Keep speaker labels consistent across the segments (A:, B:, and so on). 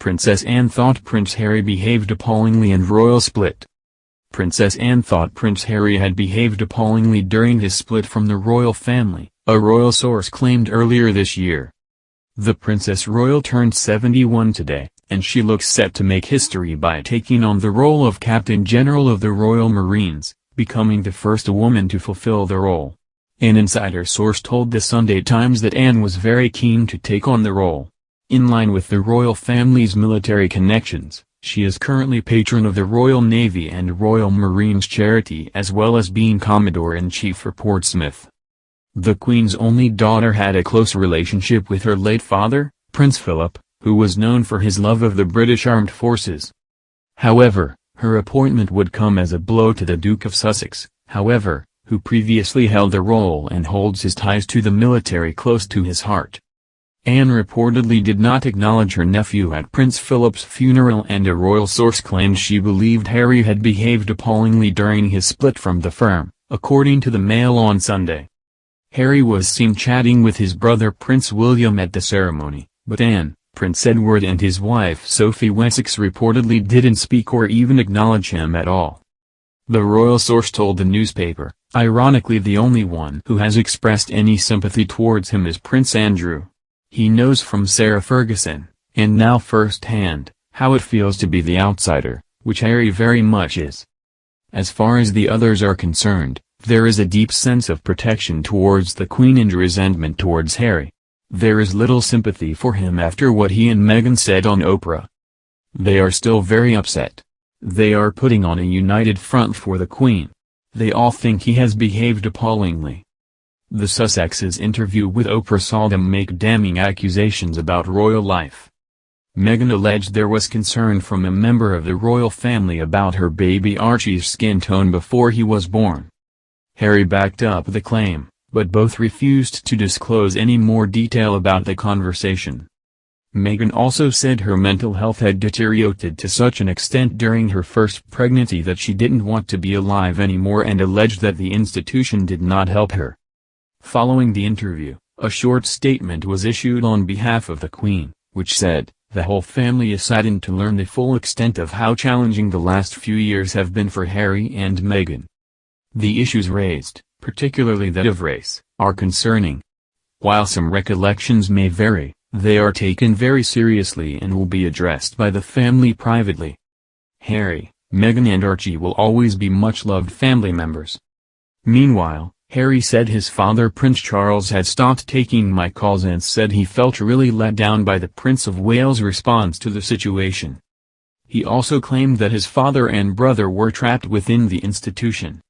A: Princess Anne thought Prince Harry behaved appallingly and royal split. Princess Anne thought Prince Harry had behaved appallingly during his split from the royal family, a royal source claimed earlier this year. The Princess Royal turned 71 today, and she looks set to make history by taking on the role of Captain General of the Royal Marines, becoming the first woman to fulfill the role. An insider source told the Sunday Times that Anne was very keen to take on the role. In line with the royal family's military connections, she is currently patron of the Royal Navy and Royal Marines charity as well as being Commodore-in-Chief for Portsmouth. The Queen's only daughter had a close relationship with her late father, Prince Philip, who was known for his love of the British Armed Forces. However, her appointment would come as a blow to the Duke of Sussex, who previously held the role and holds his ties to the military close to his heart. Anne reportedly did not acknowledge her nephew at Prince Philip's funeral, and a royal source claimed she believed Harry had behaved appallingly during his split from the firm, according to the Mail on Sunday. Harry was seen chatting with his brother Prince William at the ceremony, but Anne, Prince Edward and his wife Sophie Wessex reportedly didn't speak or even acknowledge him at all. The royal source told the newspaper, ironically the only one who has expressed any sympathy towards him is Prince Andrew. He knows from Sarah Ferguson, and now firsthand, how it feels to be the outsider, which Harry very much is. As far as the others are concerned, there is a deep sense of protection towards the Queen and resentment towards Harry. There is little sympathy for him after what he and Meghan said on Oprah. They are still very upset. They are putting on a united front for the Queen. They all think he has behaved appallingly. The Sussexes' interview with Oprah saw them make damning accusations about royal life. Meghan alleged there was concern from a member of the royal family about her baby Archie's skin tone before he was born. Harry backed up the claim, but both refused to disclose any more detail about the conversation. Meghan also said her mental health had deteriorated to such an extent during her first pregnancy that she didn't want to be alive anymore and alleged that the institution did not help her. Following the interview, a short statement was issued on behalf of the Queen, which said, "The whole family is saddened to learn the full extent of how challenging the last few years have been for Harry and Meghan. The issues raised, particularly that of race, are concerning. While some recollections may vary, they are taken very seriously and will be addressed by the family privately. Harry, Meghan and Archie will always be much-loved family members." Meanwhile, Harry said his father Prince Charles had stopped taking my calls and said he felt really let down by the Prince of Wales' response to the situation. He also claimed that his father and brother were trapped within the institution.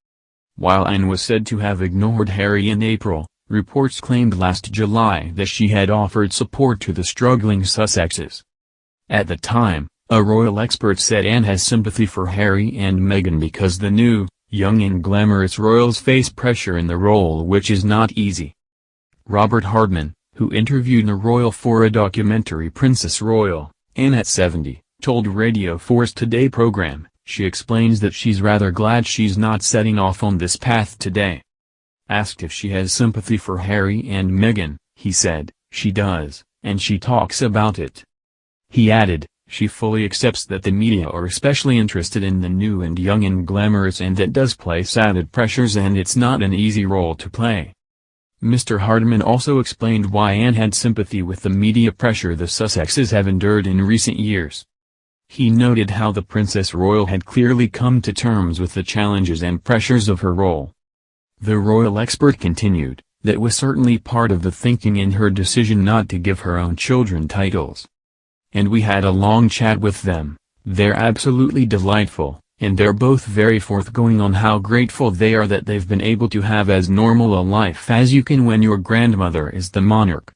A: While Anne was said to have ignored Harry in April, reports claimed last July that she had offered support to the struggling Sussexes. At the time, a royal expert said Anne has sympathy for Harry and Meghan because the new, young and glamorous royals face pressure in the role, which is not easy. Robert Hardman, who interviewed the royal for a documentary Princess Royal, Anne at 70, told Radio 4's Today program, she explains that she's rather glad she's not setting off on this path today. Asked if she has sympathy for Harry and Meghan, he said, "She does, and she talks about it." He added, "She fully accepts that the media are especially interested in the new and young and glamorous, and that does place added pressures and it's not an easy role to play." Mr. Hardman also explained why Anne had sympathy with the media pressure the Sussexes have endured in recent years. He noted how the Princess Royal had clearly come to terms with the challenges and pressures of her role. The royal expert continued, that was certainly part of the thinking in her decision not to give her own children titles. "And we had a long chat with them, they're absolutely delightful, and they're both very forthgoing on how grateful they are that they've been able to have as normal a life as you can when your grandmother is the monarch."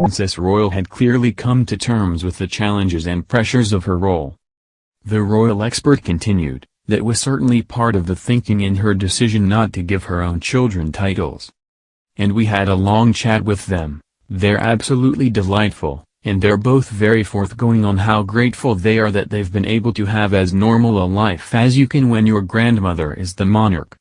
A: Princess Royal had clearly come to terms with the challenges and pressures of her role. The royal expert continued, that was certainly part of the thinking in her decision not to give her own children titles. And we had a long chat with them. They're absolutely delightful, and they're both very forthgoing on how grateful they are that they've been able to have as normal a life as you can when your grandmother is the monarch.